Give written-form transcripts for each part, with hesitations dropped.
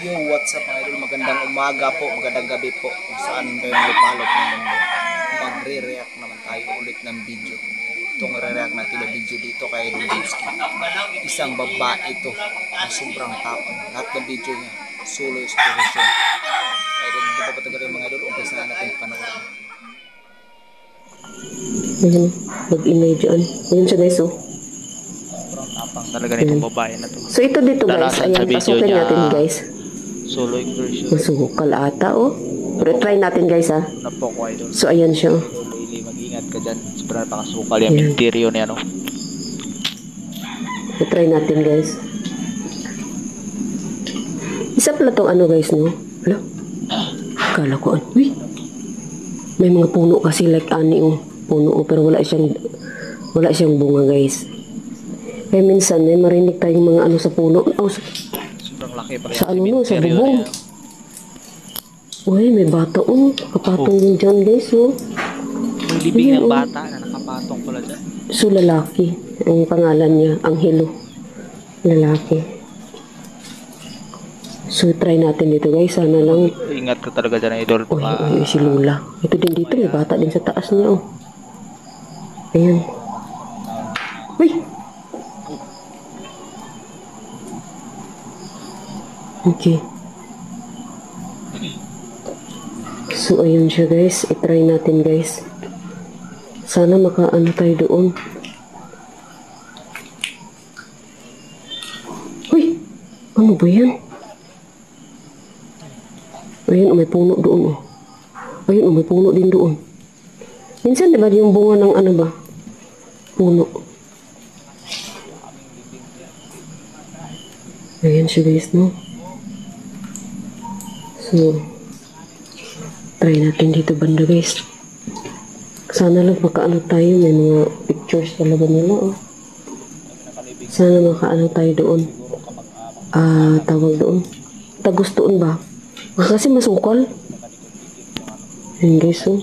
Yo, what's up mga idol? Magandang umaga po, magandang gabi po kung saan kayong lupalop ng mundo. Magre-react naman tayo ulit ng video. Itong re-react natin na video dito kay Idol Dubsky. Isang babae ito na sobrang tapang. Lahat ng video niya, solo exploration. Kaya din, di ba patagal yung mga idol? Umpisa na natin panoorin. Ayan, mag-inay dyan. Ayan siya guys, oh. Sobrang tapang talaga nitong babae na to. So ito dito guys, Dalasan sa ayan, video pasukin niya, natin guys. solo exploration. Masukal ata, oh. Pero try natin guys, ha. Na po ko idol. So ayan siya, oh. Idol, mag-ingat ka dyan. Sobrang napakasukal yung interior niya, no? Try natin guys. Isa pala tong ano guys, no? Hala? Kala ko, uy. May mga puno kasi like ani, oh. Puno, oh. Pero wala siyang bunga guys. Kaya minsan may marinig tayong mga ano sa puno. Oh, Sobrang laki pa rin. sa ano no, sa bubong. Uy, may bata, oh. Kapatong din dyan guys, oh. May libing ng bata na nakapatong pala dyan. So, lalaki. Ang pangalan niya, Angelo. Lalaki. So, try natin dito guys. Sana lang. Ingat ka talaga dyan, idol. Uy, si Lula. Ito din dito, may bata din sa taas niya, oh. Ayan. Uy! Okay. So, ayun siya guys. I-try natin guys. Sana makaano tayo doon. Uy! Ano ba yan? Ayun, may puno doon, oh. Ayun, may puno din doon. Minsan, diba yung bunga ng ano ba? Puno. Ayan siya guys, no? So, try natin dito banda guys. Sana lang makaano tayo. May mga pictures talaga nila, oh. Sana makaano tayo doon. Tawag doon. Tagos doon ba? Kasi masukal. Ayan guys, oh.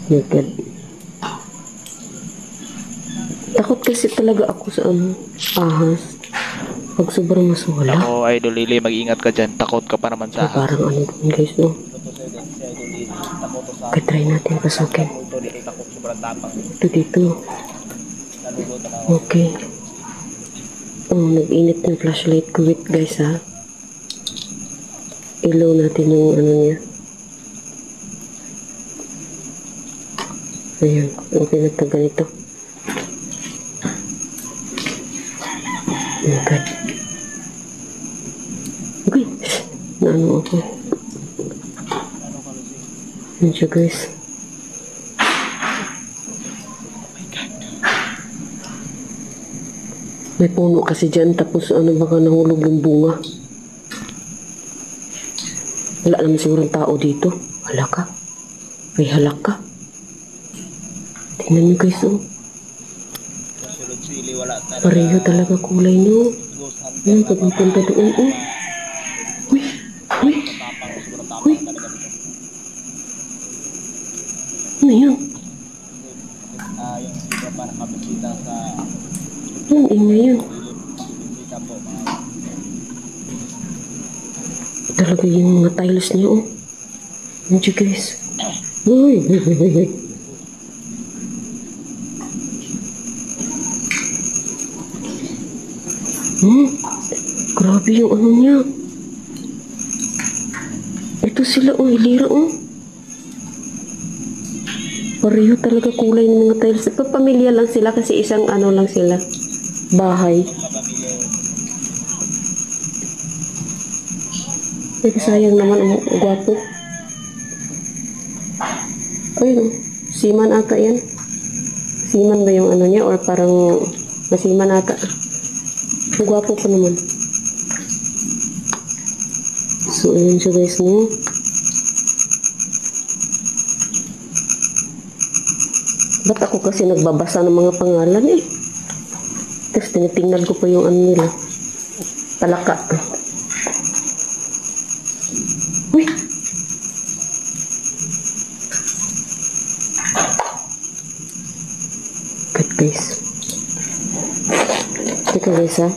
Naked. Takot kasi talaga ako sa ano, ahas. Pag sobrang maswala. Ako, Idol Lily, mag-ingat ka dyan. Takot ka pa naman sa ahas. Parang ano doon guys, no? Try natin pasukin. Ito dito. Okay. Oh, nag-init ng flashlight ko with guys, ha. Ilaw natin yung ano niya. Ayan. Okay na ito ganito. Oh God. Okay. Naano ako. Ayan siya guys. May puno kasi dyan, tapos ano baka nahulog yung bunga. Wala naman sigurong tao dito. Hala ka. May halak ka. Tingnan nyo guys, oh. Pareho talaga kulay nyo. Ano, pagpunta doon, oh. Uy! Uy! Uy! Ano yun? Ang ingay yun. Talaga yung mga tiles niya, oh. Nandiyo guys. Uy! Grabe yung ano niya. Ito sila, oh. Hilira, oh. Pareho talaga kulay ng mga tiles. Pamilya lang sila kasi isang ano lang sila. Bahay. Pero sayang naman ang gwapo. Ayun, siman ata yan. Siman ba yung ano niya or parang nasiman ata. Ang gwapo pa naman. So, ayun siya guys, no? Ba't ako kasi nagbabasa ng mga pangalan eh? Tapos tinitingnan ko pa yung ano nila. Palaka. Uy! Good guys. Ito guys ha.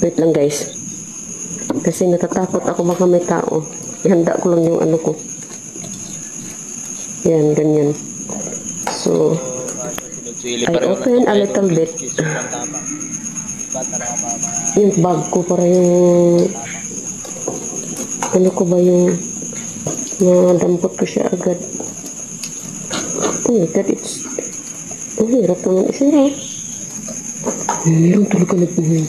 Wait lang guys. Kasi natatakot ako baka may tao. Ihanda ko lang yung ano ko. Yan, ganyan. So, I open a little bit. Yung bag ko para yung ano ko ba yung nadampot ko siya agad. Oh my god, ang hirap naman isira. Hirap talaga nagpuhin.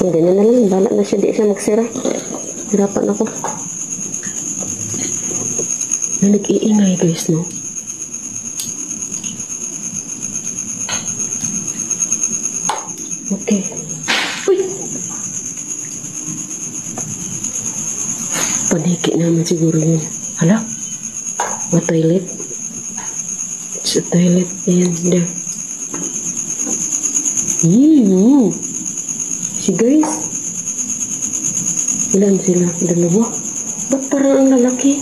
Ganyan na lang, bala na siya, di siya magsira. Hirapan ako. Nag-iingay guys, no? Okay. Uy! Paniki naman siguro yun. Hala? Toilet? It's a toilet. Ayan, there. Si guys. Ilan sila? Dalawa? Ba't parang ang lalaki?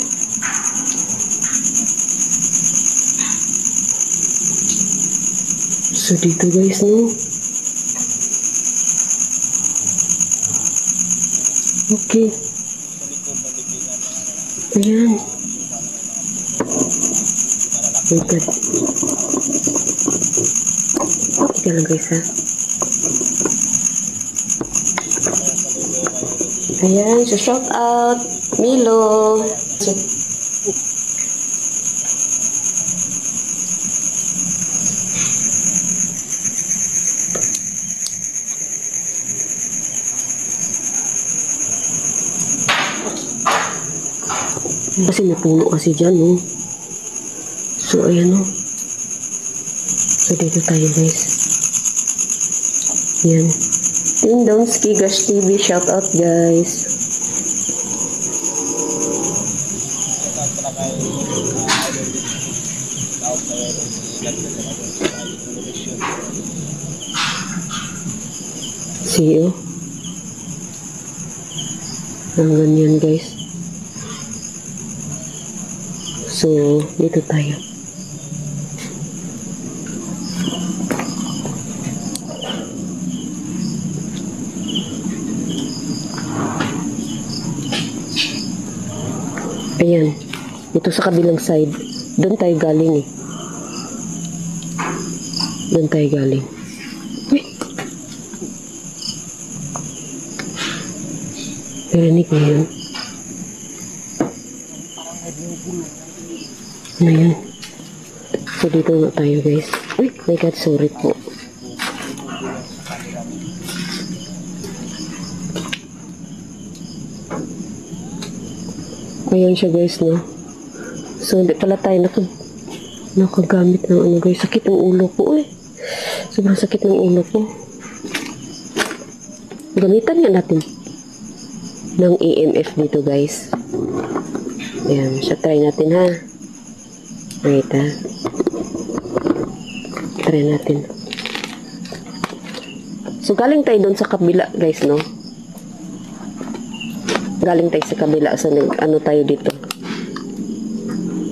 So dito guys, no? Okay. Ayan. Oh my god. Ika lang guys ha. Ayan, so shout out Milo. So, kasi napuno kasi dyan, no? So, ayan, no? So, dito tayo, guys. Yan. Ding Donski Gash TV, shout out, guys. See you. Ang ganyan, guys. So, dito tayo. Ayan. Ito sa kabilang side. Doon tayo galing eh. Doon tayo galing. Uy! Narinig mo yun? Ano yun? So, dito na tayo guys. Uy! My God, sorry po. Ayan siya guys, no? So, hindi pala tayo nakagamit ng ano guys. Sakit ng ulo ko, eh. Sobrang sakit ng ulo ko. Gamitan nga natin ng EMF dito guys. Ayan, siya try natin ha. Wait ha. Try natin. So, galing tayo doon sa kabila guys, no? Galing tayo sa kabila. So, ano tayo dito.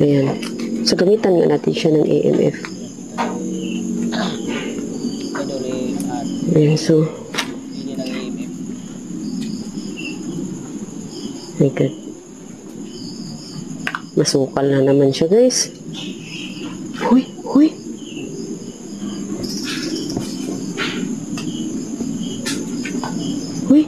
Ayan. So, gamitan nga natin siya ng EMF. Ayan, so. My God. Masukal na naman siya, guys. Huy, huy. Huy.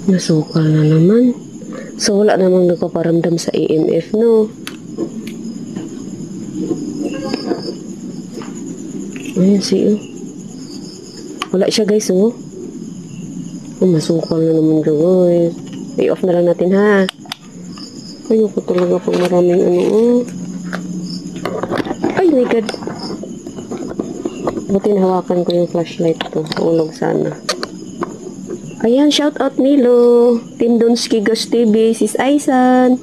Nasukal na naman. So, wala namang nagpaparamdam sa EMF, no? Ayan, see, wala siya, guys, oh. Masukal na naman siya, guys. I-off na lang natin, ha? Ayoko talaga pag maraming ano, oh. Ay, my God. Buti nahawakan ko yung flashlight to. Ulog sana. Ayan, shout out Milo. Team Donski Gosh TV, Sis Aisan.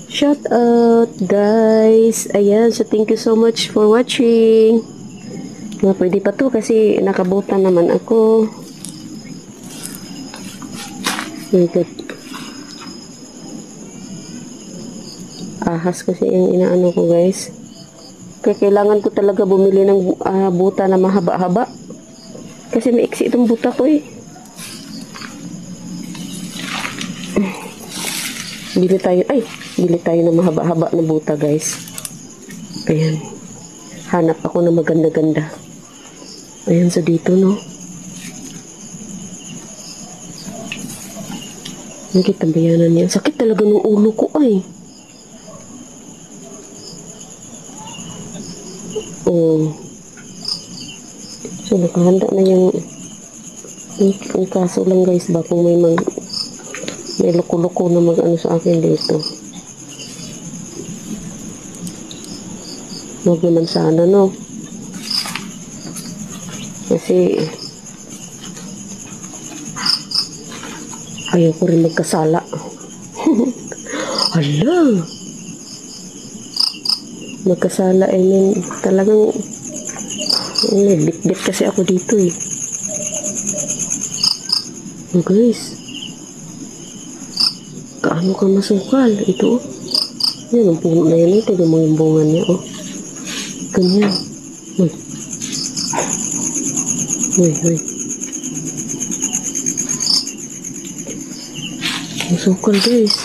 Shout out, guys. Ayan, so thank you so much for watching. Pwede pa to kasi nakabutan naman ako. My God. Ahas kasi yung inaano ko guys. Kaya kailangan ko talaga bumili ng buta na mahaba-haba. Kasi maiksi itong buta ko eh. Bili tayo ng mahaba-haba na buta guys. Ayan. Hanap ako ng maganda-ganda. Ayan sa dito no. Nakita ba yan niya? Sakit talaga ng ulo ko ay. Oh. So nakahanda na yung kaso lang guys ba kung may loko-loko na mag-ano sa akin dito. Huwag naman sana, no? Kasi ayaw ko rin magkasala. Hala! Magkasala, I mean, talagang bit-bit kasi ako dito eh. Oh guys, kaano ka masukal? Ito oh. Yan ang puno na yan. Ito yung bunga niya oh. Ganyan. Uy. Uy, uy. Masukal guys.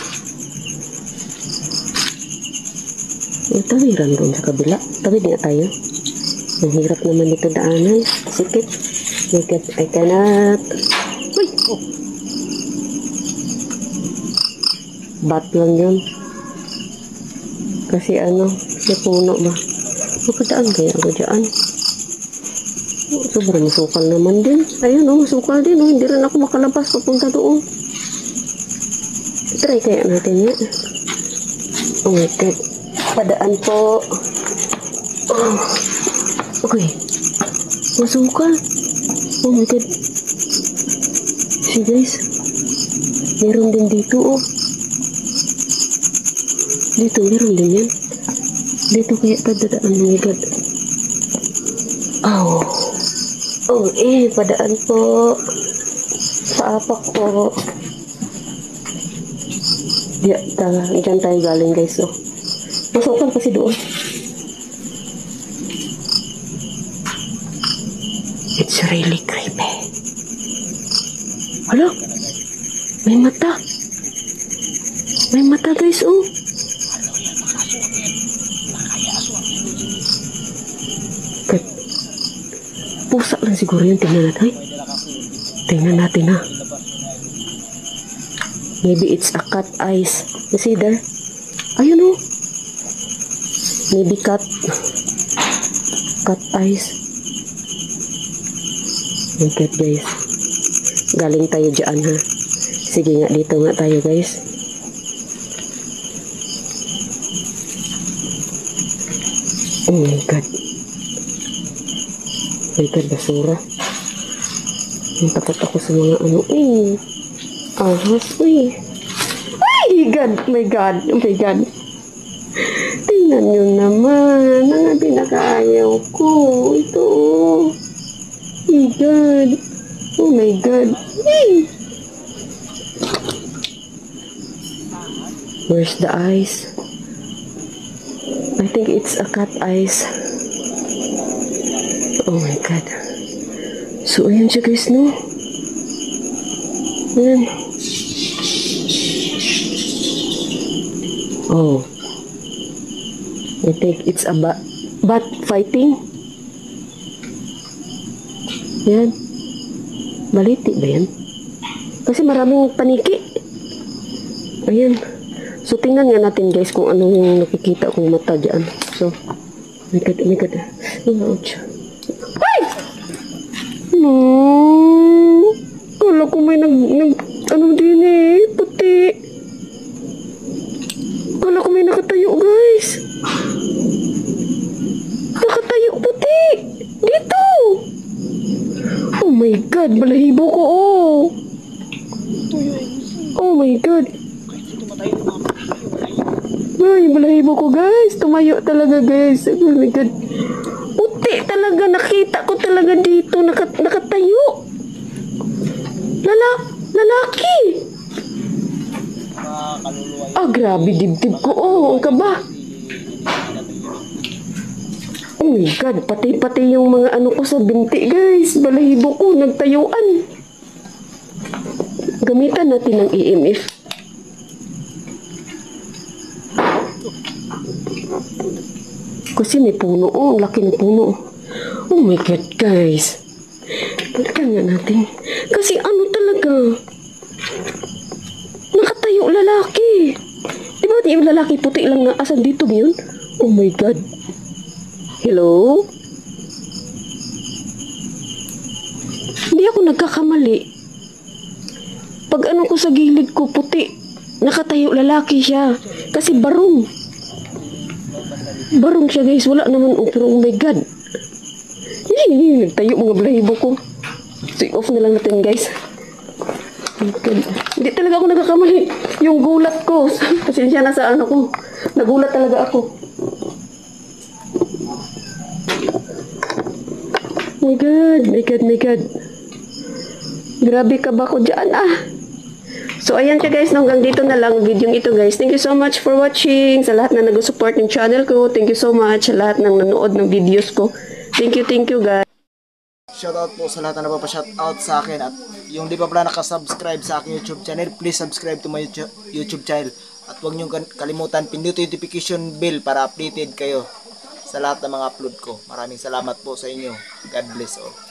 Tawiran doon sa kabila. Tawid nga tayo. Ang hirap naman ito daanan. Sikit. I cannot. Uy! Oh. Bat lang yun. Kasi ano, may puno ba? Mapadaan kaya ako dyan. Oh, sobrang masukal naman din. Ayun oh, masukal din oh. Hindi rin ako makalabas papunta doon. Try kaya natin yan. Oh my God. Padaan po. Oh. Okay. Masukal. Oh my God. See guys. Meron din dito oh. Dito meron din yan. Dito kaya padaan. Oh my God. Oh. Oh padaan po. Paapak po. Diyan tayo galing guys oh. Masukal kasi doon. It's really creepy. Hala? May mata. May mata guys oh. Pusa lang siguro yun. Tingnan natin. Tingnan natin ha. Maybe it's a cat eyes. You see there? Ayun oh. Maybe cat eyes. My God guys. Galing tayo dyan ha. Sige nga, dito nga tayo guys. Oh my God. My God, basura. Takot ako sa mga ano. Ahas. Ay, God. My God. Oh my God. Tingnan nyo naman. Ang pinakaayaw ko. Ito. Oh my God. Oh my God. Hey. Where's the eyes? I think it's a cat eyes. Oh my God. So, ayan siya guys, no? Ayan. Oh. I think it's a bat fighting. Yan. Baliti ba yan? Kasi maraming paniki. Ayan. So, tingnan nga natin guys kung ano yung nakikita kong mata dyan. So, oh my God, oh my God. Ouch. Ay! No! Kala ko may ano din eh, puti. Kala ko may nakatayo guys. Nakatayo puti. Dito. Oh my God, balahibo ko oh. Oh my God. Ay, balahibo ko guys. Tumayo talaga guys. Oh my God. Puti talaga. Nakita ko talaga dito. Nakatayo. Lalaki. mga kaluluwa yun. Ah, grabe, dibdib ko. Oh, ang kaba. Oh my God, pati-pati yung mga ano ko sa binti, guys. Balahibo ko, nagtayuan. Gamitan natin ng EMF. Kasi may puno, oh, ang laki ng puno. Oh my God, guys. Balikan nga natin. Kasi ano talaga, nakatayo lalaki. Di ba yung lalaki puti lang na asan dito yun? Oh my God. Hello? Hindi ako nagkakamali. Pag ano ko sa gilid ko puti, nakatayo lalaki siya. Kasi barong. Barong siya guys, wala naman pero oh my God. Nagtayo mga balahibo ko. So off na lang natin guys. Oh my God. Hindi talaga ako nagkakamali. Yung gulat ko. Pasensya na sa ano ko. Nagulat talaga ako. My God, my God, my God. Grabe ka ba ko dyan So ayan siya guys, hanggang dito na lang video ito guys. Thank you so much for watching. Sa lahat na nag-support ng channel ko, thank you so much. Sa lahat ng nanood ng videos ko, thank you guys. Shoutout po sa lahat na napapa-shoutout sa akin. At yung di pa pala nakasubscribe sa aking YouTube channel, please subscribe to my YouTube channel. At huwag niyong kalimutan, pindutin yung notification bell para updated kayo sa lahat ng mga upload ko. Maraming salamat po sa inyo. God bless all.